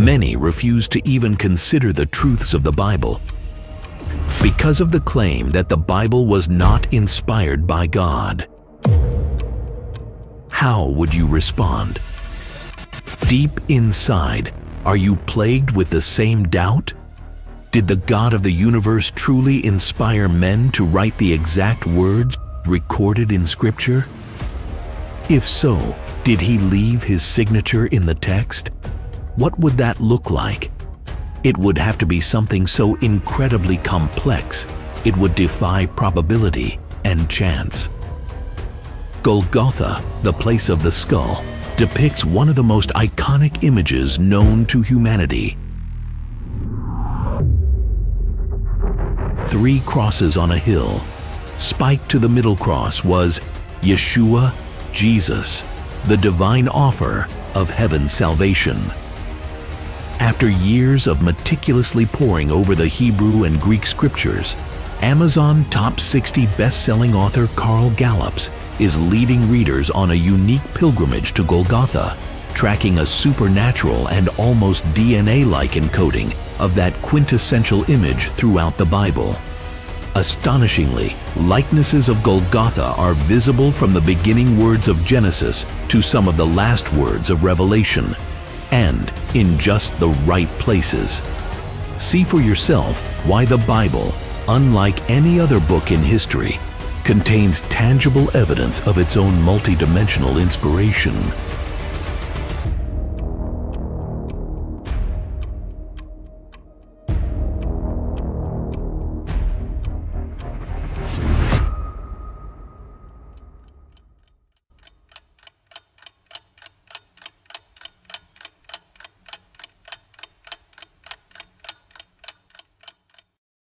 Many refuse to even consider the truths of the Bible because of the claim that the Bible was not inspired by God. How would you respond? Deep inside, are you plagued with the same doubt? Did the God of the universe truly inspire men to write the exact words recorded in Scripture? If so, did he leave his signature in the text? What would that look like? It would have to be something so incredibly complex, it would defy probability and chance. Golgotha, the place of the skull, depicts one of the most iconic images known to humanity. 3 crosses on a hill. Spiked to the middle cross was Yeshua, Jesus, the divine offer of heaven's salvation. After years of meticulously poring over the Hebrew and Greek scriptures, Amazon top 60 best-selling author Carl Gallups is leading readers on a unique pilgrimage to Golgotha, tracking a supernatural and almost DNA-like encoding of that quintessential image throughout the Bible. Astonishingly, likenesses of Golgotha are visible from the beginning words of Genesis to some of the last words of Revelation, and in just the right places. See for yourself why the Bible, unlike any other book in history, contains tangible evidence of its own multidimensional inspiration.